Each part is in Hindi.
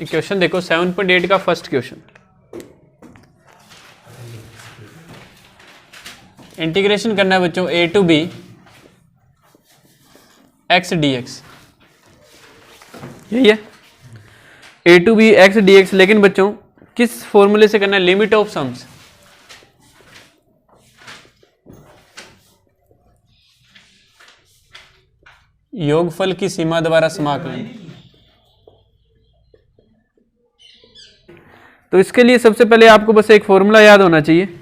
क्वेश्चन देखो 7.8 का फर्स्ट क्वेश्चन। इंटीग्रेशन करना है बच्चों a to b x dx, यही है a to b x dx। लेकिन बच्चों किस फॉर्मूले से करना है? Limit of sums. योगफल की सीमा द्वारा समाकलन। तो इसके लिए सबसे पहले आपको बस एक फॉर्मूला याद होना चाहिए।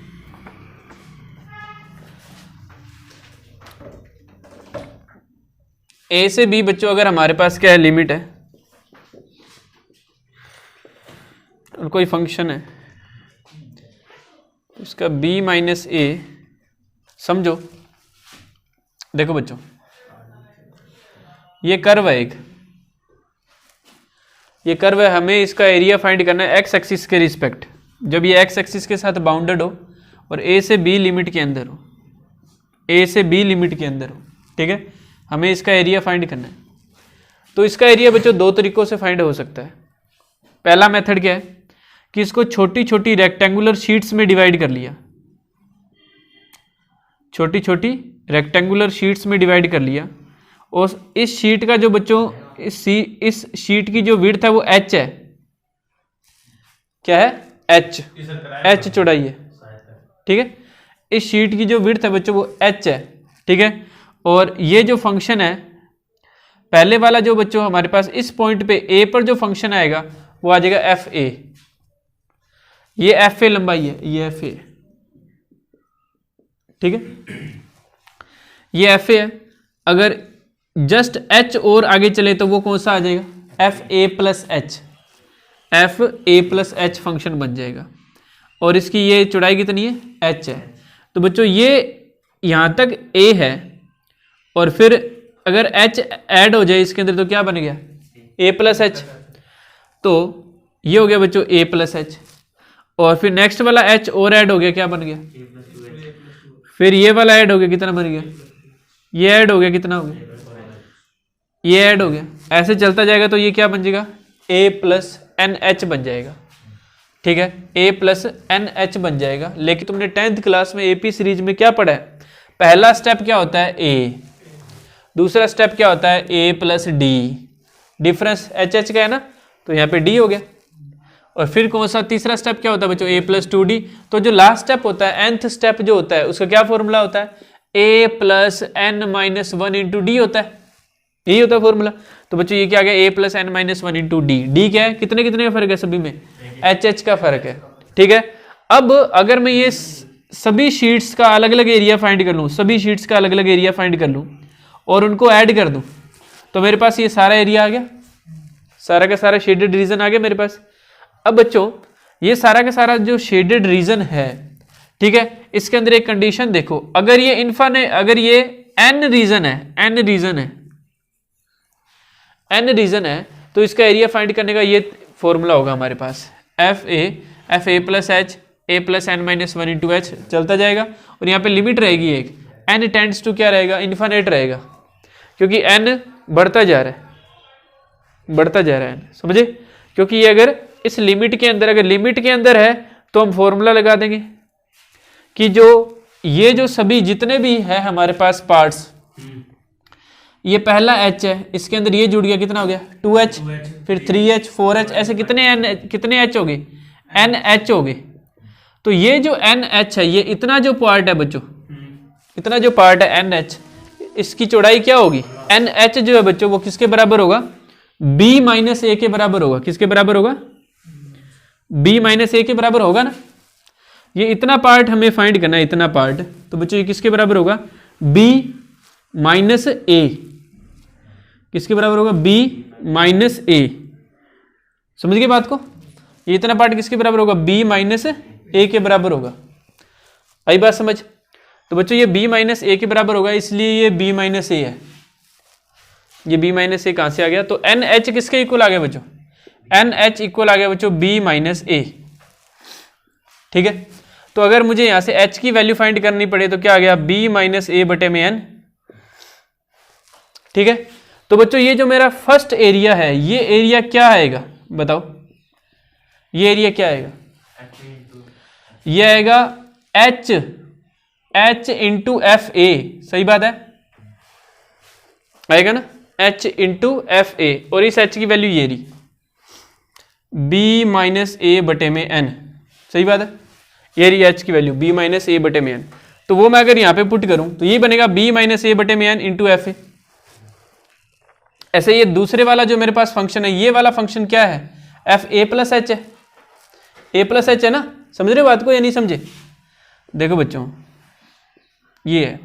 ए से बी बच्चों अगर हमारे पास क्या है, लिमिट है और कोई फंक्शन है उसका b माइनस ए, समझो देखो बच्चों ये कर्व है एक, ये कर्व है, हमें इसका एरिया फाइंड करना है एक्स एक्सिस के रिस्पेक्ट। जब ये एक्स एक्सिस के साथ बाउंडेड हो और ए से बी लिमिट के अंदर हो, ए से बी लिमिट के अंदर हो, ठीक है, हमें इसका एरिया फाइंड करना है। तो इसका एरिया बच्चों दो तरीकों से फाइंड हो सकता है। पहला मेथड क्या है कि इसको छोटी छोटी रेक्टेंगुलर शीट्स में डिवाइड कर लिया, छोटी छोटी रेक्टेंगुलर शीट्स में डिवाइड कर लिया, और इस शीट का जो बच्चों इस शीट की जो विड्थ है वो h है, क्या है h चौड़ाई है, ठीक है। इस शीट की जो विड्थ है बच्चों वो h है, ठीक है। और ये जो फंक्शन है पहले वाला जो बच्चों हमारे पास इस पॉइंट पे a पर जो फंक्शन आएगा वो आ जाएगा एफ ए, ये एफ ए लंबाई है, ये एफ ए, ठीक है, ये एफ ए है। अगर जस्ट h और आगे चले तो वो कौन सा आ जाएगा, F A plus H, F A plus H function बन जाएगा। और इसकी ये चौड़ाई कितनी है, h है। तो बच्चों ये यहां तक a है और फिर अगर h ऐड हो जाए इसके अंदर तो क्या बन गया, a प्लस एच। तो ये हो गया बच्चों a प्लस एच, और फिर नेक्स्ट वाला h और ऐड हो गया, क्या बन गया, फिर ये वाला ऐड हो गया, कितना बन गया, ये ऐड हो गया, कितना हो गया, ये ऐड हो गया। ऐसे चलता जाएगा तो ये क्या बन जाएगा, a प्लस एन एच बन जाएगा, ठीक है, a प्लस एन एच बन जाएगा। लेकिन तुमने 10th क्लास में AP सीरीज में क्या पढ़ा है, पहला स्टेप क्या होता है a, दूसरा स्टेप क्या होता है a plus D, difference HH का है ना, तो यहाँ पे d हो गया। और फिर कौन सा तीसरा स्टेप क्या होता है बच्चों, a प्लस 2d। तो जो लास्ट स्टेप होता है, nth स्टेप जो होता है उसका क्या फॉर्मूला होता है, a plus N minus 1 into d होता है, यही होता है फॉर्मूला। तो बच्चों ये क्या आ गया, a plus N minus 1 into d. D क्या है, कितने कितने का फर्क है, सभी में HH का फर्क है, ठीक है। अब अगर मैं ये सभी शीट्स का अलग अलग एरिया फाइंड कर लूँ, सभी शीट्स का अलग अलग एरिया फाइंड कर लूँ और उनको ऐड कर दूँ, तो मेरे पास ये सारा एरिया आ गया, सारा का सारा शेडेड रीजन आ गया मेरे पास। अब बच्चों ये सारा का सारा जो शेडेड रीजन है, ठीक है, इसके अंदर एक कंडीशन देखो, अगर ये इनफाइनाइट, अगर ये n रीजन है, n रीजन है तो इसका एरिया फाइंड करने का ये फॉर्मूला होगा हमारे पास, F A plus H, A plus N minus 1 into H, चलता जाएगा। और यहाँ पे लिमिट रहेगी एक, n टेंड्स टू क्या रहेगा, इनफाइनाइट रहेगा, क्योंकि n बढ़ता जा रहा है, बढ़ता जा रहा है, समझे। क्योंकि ये अगर इस लिमिट के अंदर, अगर लिमिट के अंदर है तो हम फॉर्मूला लगा देंगे कि जो ये जो सभी जितने भी है हमारे पास पार्ट्स, ये पहला h है, इसके अंदर ये जुड़ गया, कितना हो गया 2h, फिर 3h, 4h, ऐसे कितने h हो गए, NH हो गए। तो ये जो NH है, ये इतना जो पार्ट है बच्चों, इतना जो पार्ट है NH, इसकी चौड़ाई क्या होगी, NH जो है बच्चों वो किसके बराबर होगा, b माइनस ए के बराबर होगा। किसके बराबर होगा, b माइनस ए के बराबर होगा ना। ये इतना पार्ट हमें फाइंड करना है, इतना पार्ट, तो बच्चों ये किसके बराबर होगा, b माइनस ए, किसके बराबर होगा, b माइनस ए। समझ गए बात को, ये इतना पार्ट किसके बराबर होगा, b माइनस ए के बराबर होगा। आई बात समझ। तो बच्चों ये b माइनस ए के बराबर होगा, इसलिए ये b माइनस ए है। ये b माइनस ए कहां से आ गया, तो NH किसके इक्वल आ गया बच्चों, NH इक्वल आ गया बच्चों b माइनस ए, ठीक है। तो अगर मुझे यहां से h की वैल्यू फाइंड करनी पड़े तो क्या आ गया, b माइनस ए बटे में n, ठीक है। तो बच्चों ये जो मेरा फर्स्ट एरिया है, ये एरिया क्या आएगा बताओ, ये एरिया क्या आएगा, ये आएगा H इंटू एफ ए, सही बात है, आएगा ना H इंटू एफ ए, और इस H की वैल्यू ये रही B माइनस ए बटे में N, सही बात है, ये रही H की वैल्यू B माइनस ए बटे में N। तो वो मैं अगर यहाँ पे पुट करूं तो ये बनेगा B माइनस ए बटे में N इंटू एफ ए। ऐसे ये दूसरे वाला जो मेरे पास फंक्शन है, ये वाला फंक्शन क्या है, एफ ए प्लस एच है, ए प्लस एच है ना, समझ रहे हो बात को या नहीं समझे। देखो बच्चों ये है,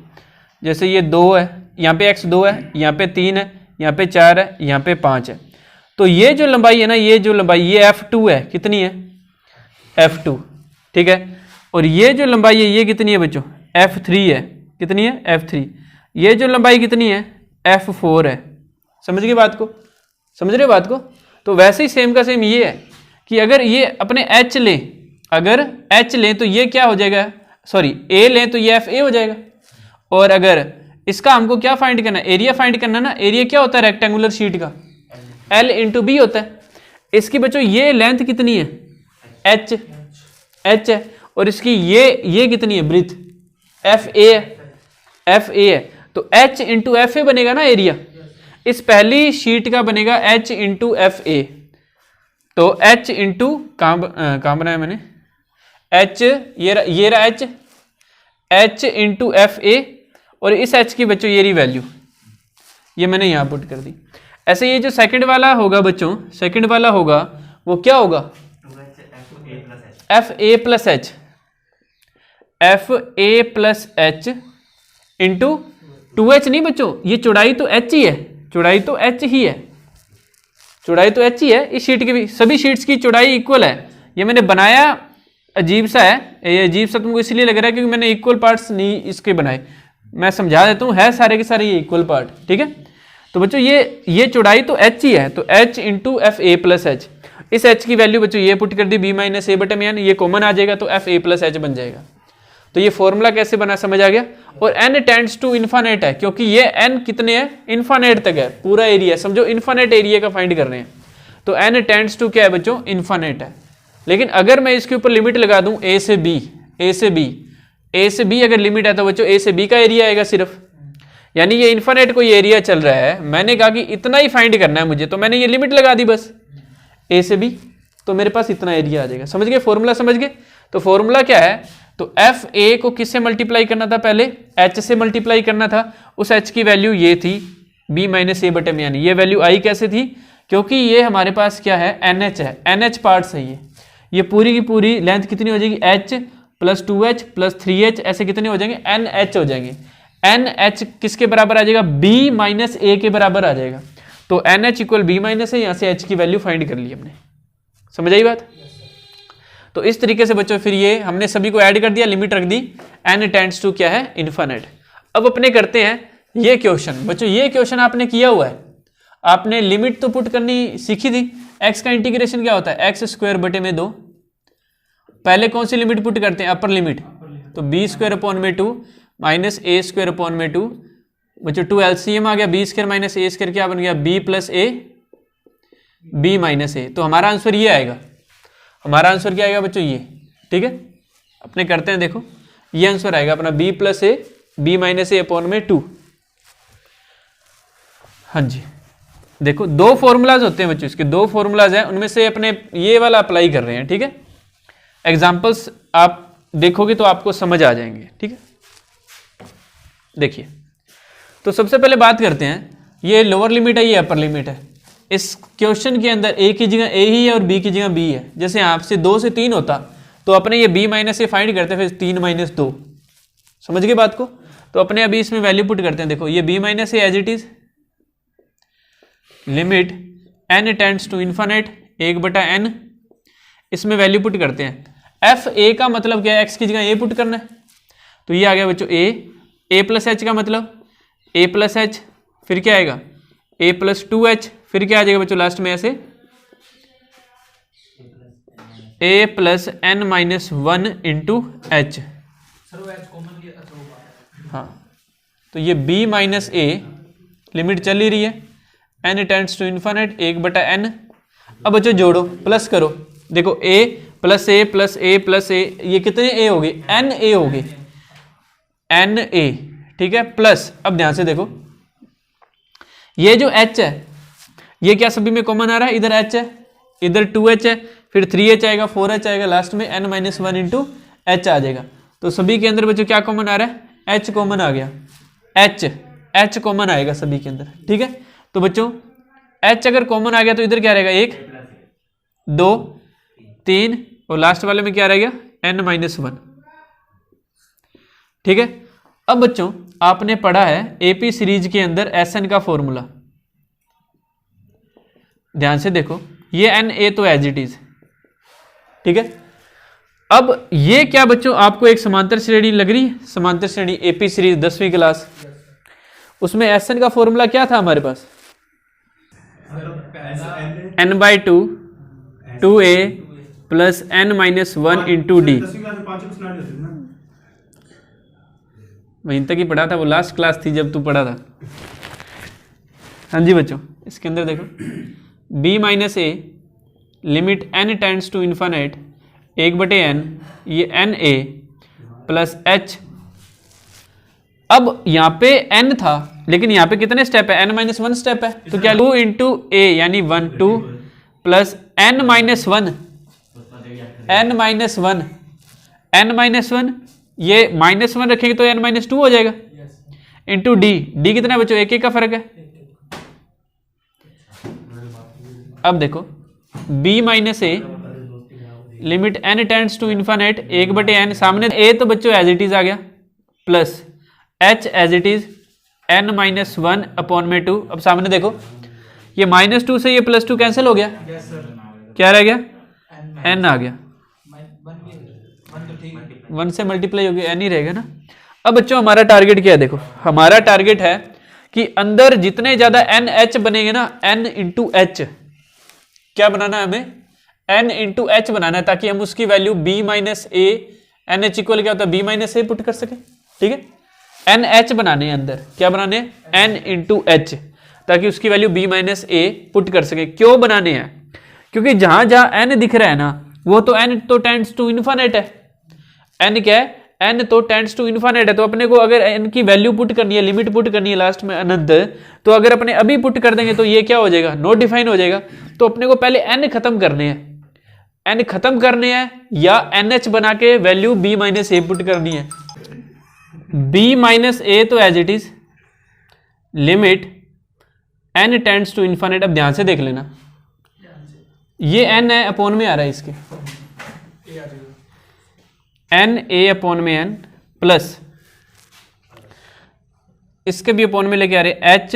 जैसे ये 2 है, यहाँ पे x 2 है, यहाँ पे 3 है, यहाँ पे 4 है, यहाँ पे 5 है, तो ये जो लंबाई है ना, ये जो लंबाई ये f2 है, कितनी है f2, ठीक है, और ये जो लंबाई है ये कितनी है बच्चों f3 है, कितनी है f3, ये जो लंबाई कितनी है f4 है। समझ गए बात को, समझ रहे हो बात को। तो वैसे ही सेम का सेम ये है कि अगर ये अपने h लें, अगर h लें तो ये क्या हो जाएगा, सॉरी a लें तो ये fa हो जाएगा, और अगर इसका हमको क्या फाइंड करना है, एरिया फाइंड करना ना, एरिया क्या होता है रेक्टेंगुलर शीट का, L इंटू बी होता है। इसकी बच्चों ये लेंथ कितनी है h है, और इसकी ये कितनी है ब्रीथ fa है, तो h इंटू एफ ए बनेगा ना एरिया, इस पहली शीट का बनेगा h इंटू एफ ए, तो h इंटू कहाँ बनाया मैंने h, ये रहा h इंटू एफ ए, और इस h की बच्चों ये रही वैल्यू, ये मैंने यहाँ पुट कर दी। ऐसे ये जो सेकंड वाला होगा बच्चों, सेकंड वाला होगा वो क्या होगा F A plus H, F A plus H into 2h नहीं बच्चों, ये चौड़ाई तो h ही है, चौड़ाई तो h ही है, चौड़ाई तो h ही है, इस शीट की भी सभी शीट्स की चौड़ाई इक्वल है। ये मैंने बनाया अजीब सा है, ये अजीब सा तुमको इसलिए लग रहा है क्योंकि मैंने इक्वल पार्ट्स नहीं इसके बनाए, मैं समझा देता हूँ, है सारे के सारे ये इक्वल पार्ट, ठीक है। तो बच्चों ये चौड़ाई तो h ही है, तो h into F A plus H, इस h की वैल्यू बच्चों ये पुट कर दी b माइनस ए बटे में n, ये कॉमन आ जाएगा तो एफ ए प्लस एच बन जाएगा। तो ये फॉर्मूला कैसे बना समझ आ गया। और n टेंड्स टू इन्फानेट है, क्योंकि ये n कितने हैं इन्फानेट तक है, पूरा एरिया समझो इन्फानेट एरिया का फाइंड कर रहे हैं, तो n टेंड्स टू क्या है बच्चों इन्फानेट है। लेकिन अगर मैं इसके ऊपर लिमिट लगा दूं a से b अगर लिमिट है तो बच्चों a से b का एरिया आएगा सिर्फ, यानी ये इन्फानेट कोई एरिया चल रहा है, मैंने कहा कि इतना ही फाइंड करना है मुझे, तो मैंने ये लिमिट लगा दी बस a से b, तो मेरे पास इतना एरिया आ जाएगा। समझ गए फॉर्मूला, समझ गए। तो फॉर्मूला क्या है, तो एफ ए को किससे मल्टीप्लाई करना था, पहले h से मल्टीप्लाई करना था, उस h की वैल्यू ये थी b माइनस ए बटे में, ये वैल्यू आई कैसे थी, क्योंकि ये हमारे पास क्या है NH है, NH पार्ट्स है, ये पूरी की पूरी लेंथ कितनी हो जाएगी h plus 2h plus 3h, ऐसे कितने हो जाएंगे NH हो जाएंगे। NH किसके बराबर आ जाएगा, b माइनस ए के बराबर आ जाएगा, तो NH इक्वल b माइनस ए, यहाँ से h की वैल्यू फाइंड कर ली हमने। समझ आई बात। तो इस तरीके से बच्चों फिर ये हमने सभी को ऐड कर दिया, लिमिट रख दी, n टेंड्स टू क्या है इन्फानेट। अब अपने करते हैं ये क्वेश्चन बच्चों, ये क्वेश्चन आपने किया हुआ है, आपने लिमिट तो पुट करनी सीखी थी। x का इंटीग्रेशन क्या होता है x स्क्वायर बटे में 2, पहले कौन सी लिमिट पुट करते हैं अपर लिमिट, तो b स्क्वायर अपॉन में 2 माइनस ए स्क्वायर अपॉन में 2, बच्चों 2 एलसीएम आ गया, b स्क्वायर माइनस ए स्क्वायर क्या बन गया b plus A b minus a, तो हमारा आंसर ये आएगा, हमारा आंसर क्या आएगा बच्चों ये, ठीक है। अपने करते हैं, देखो ये आंसर आएगा अपना b प्लस ए b माइनस ए अपॉन में 2। हाँ जी, देखो दो फॉर्मूलाज होते हैं बच्चों, इसके दो फॉर्मूलाज हैं, उनमें से अपने ये वाला अप्लाई कर रहे हैं, ठीक है। एग्जाम्पल्स आप देखोगे तो आपको समझ आ जाएंगे, ठीक है। देखिए, तो सबसे पहले बात करते हैं, ये लोअर लिमिट है, ये अपर लिमिट है। इस क्वेश्चन के अंदर a की जगह a ही है और b की जगह b है। जैसे आपसे 2 से 3 होता तो अपने ये b माइनस से फाइंड करते, फिर 3 माइनस 2, समझ गए बात को। तो अपने अभी इसमें वैल्यू पुट करते हैं, देखो ये b minus as it is limit n tends to infinite 1/n, इसमें वैल्यू पुट करते हैं। एफ ए का मतलब क्या है, x की जगह a पुट करना है, तो ये आ गया बच्चों a प्लस एच का मतलब a प्लस एच, फिर क्या आएगा a प्लस 2h, फिर क्या आ जाएगा बच्चों लास्ट में ऐसे a plus n minus 1 into H. हाँ, तो ये b माइनस ए लिमिट चल ही रही है, n tends to infinite 1/n। अब बच्चों जोड़ो, प्लस करो, देखो ए प्लस ए प्लस ए प्लस ए, ये कितने ए हो गए, एन ए हो गए, एन ए, ठीक है। प्लस अब ध्यान से देखो, ये जो एच है ये क्या सभी में कॉमन आ रहा है, इधर एच है, इधर 2h है, फिर 3h आएगा, 4h आएगा, लास्ट में n माइनस 1 इंटू एच आ जाएगा। तो सभी के अंदर बच्चों क्या कॉमन आ रहा है, h कॉमन आ गया, h कॉमन आएगा सभी के अंदर, ठीक है। तो बच्चों h अगर कॉमन आ गया तो इधर क्या रहेगा, 1 2 3 और लास्ट वाले में क्या रहेगा, n माइनस 1, ठीक है। अब बच्चों आपने पढ़ा है एपी सीरीज के अंदर Sn का फॉर्मूला, ध्यान से देखो, ये एन ए तो एज इट इज, ठीक है। अब ये क्या बच्चों आपको एक समांतर श्रेणी लग रही है, समांतर श्रेणी एपी सीरीज 10वीं क्लास, उसमें Sn का फॉर्मूला क्या था हमारे पास, n/2 2a plus n minus 1 into D, वहीं तक ही पढ़ा था, वो लास्ट क्लास थी जब तू पढ़ा था। हाँ जी बच्चों, इसके अंदर देखो b minus a limit n tends to infinite 1/n, ये n a प्लस h। अब यहाँ पे n था लेकिन यहाँ पे कितने स्टेप है, n माइनस 1 स्टेप है, तो क्या 2 इंटू ए यानी 1 2 plus n minus 1, n minus 1, n minus 1, ये माइनस 1 रखेंगे तो n माइनस 2 हो जाएगा, इंटू डी, डी कितना बच्चों, एक का फर्क है। अब देखो b minus a limit n tends to infinite 1/n, सामने a तो बच्चों एज इट इज आ गया, plus h as it is n minus 1 upon में 2। अब सामने देखो ये माइनस 2 से ये प्लस 2 कैंसिल हो गया, क्या रह गया, n आ गया, 1 से मल्टीप्लाई हो गया, n ही रहेगा ना। अब बच्चों हमारा टारगेट क्या है, देखो हमारा टारगेट है कि अंदर जितने ज्यादा एन एच बनेंगे ना, n इंटू एच क्या बनाना है हमें, n इंटू एच बनाना है, ताकि हम उसकी वैल्यू b माइनस ए, एन एच इक्वल क्या होता है b माइनस ए पुट कर सके, ठीक है। एन एच बनाने हैं अंदर, क्या बनाने हैं, n इंटू एच, ताकि उसकी value b minus a put कर सके। क्यों बनाने हैं, क्योंकि जहां जहां n दिख रहा है ना, वो तो n तो टेंड्स टू इन्फानाइट है, n क्या है, n तो टेंड्स टू इन्फानाइट है, तो अपने को अगर n की वैल्यू पुट करनी है, लिमिट पुट करनी है लास्ट में अनंत, तो अगर अपने अभी पुट कर देंगे तो ये क्या हो जाएगा, नॉट डिफाइन हो जाएगा। तो अपने को पहले n खत्म करने हैं, n खत्म करने हैं या nh बना के value b minus a put करनी है। b माइनस ए तो as it is limit n tends to infinite. अब ध्यान से देख लेना, ये n है, अपॉन में आ रहा है इसके, n a अपॉन में n प्लस इसके भी अपॉन में लेके आ रहे h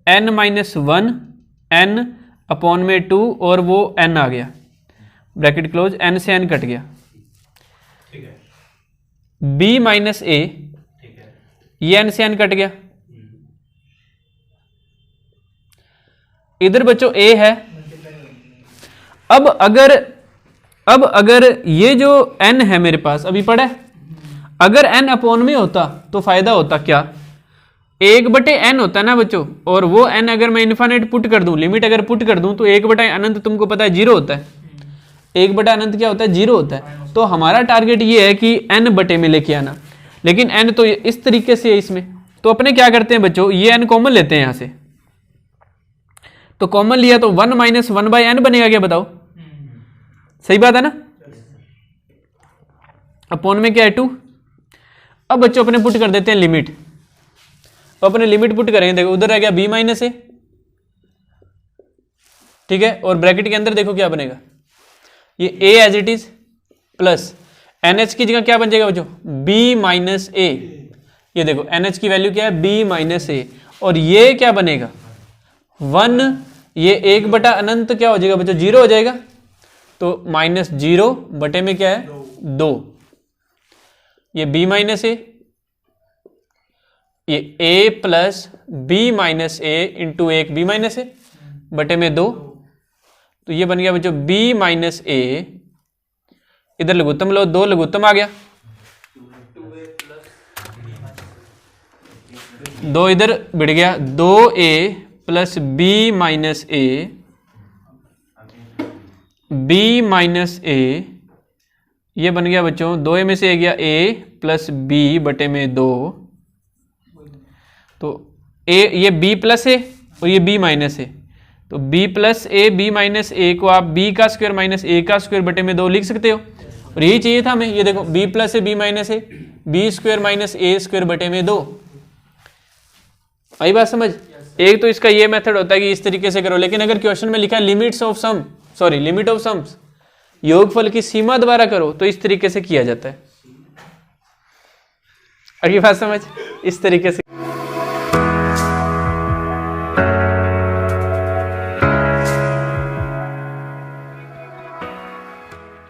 n minus 1 n upon में 2 और वो n आ गया, ब्रैकेट क्लोज, n से n कट गया, ठीक है। b माइनस ए, ये n से n कट गया, इधर बच्चों a है। अब अगर ये जो n है मेरे पास अभी पड़ा है, अगर n अपॉन में होता तो फायदा होता क्या, 1/n होता है ना बच्चों, और वो n अगर मैं इन्फानाइट पुट कर दूं, लिमिट अगर पुट कर दूं, तो 1/अनंत तुमको पता है 0 होता है, 1/अनंत क्या होता है, 0 होता है। तो हमारा टारगेट ये है कि n बटे में लेके आना, लेकिन n तो इस तरीके से है इसमें, तो अपने क्या करते हैं बच्चों, ये n कॉमन लेते हैं यहां से, तो कॉमन लिया तो 1 माइनस 1/n बनेगा, क्या बताओ, सही बात है ना, अपॉन में क्या है 2। अब बच्चों अपने पुट कर देते हैं लिमिट, तो अपने लिमिट पुट करेंगे, देखो उधर रह गया b माइनस ए, ठीक है, और ब्रैकेट के अंदर देखो क्या बनेगा, ये a as it is plus NH की जगह क्या बन जाएगा बच्चों, b माइनस ए, ये देखो NH की वैल्यू क्या है, b माइनस ए, और ये क्या बनेगा 1, ये 1/अनंत क्या हो जाएगा बच्चों, 0 हो जाएगा, तो -0 बटे में क्या है 2, ये b माइनस ए, ये a plus b minus A into 1 b minus A बटे में 2, तो ये बन गया बच्चों b माइनस ए, इधर लघुत्तम लो, 2 लघुत्तम आ गया, 2 इधर बढ़ गया, 2a plus b minus A, B minus A, ये बन गया बच्चों 2a में से a गया a प्लस बी बटे में 2, तो a ये b प्लस है और ये b माइनस है, तो b plus A B minus A को आप b का स्क्वायर माइनस a का स्क्वायर बटे में 2 लिख सकते हो, और यही चाहिए था हमें। ये देखो b प्लस है बी माइनस है, बी स्क्वायर माइनस ए स्क्वायर बटे में 2। आई बात समझ? एक तो इसका ये मेथड होता है कि इस तरीके से करो, लेकिन अगर क्वेश्चन में लिखा है लिमिट ऑफ सम्स, योगफल की सीमा द्वारा करो, तो इस तरीके से किया जाता है। अगली बात समझ, इस तरीके से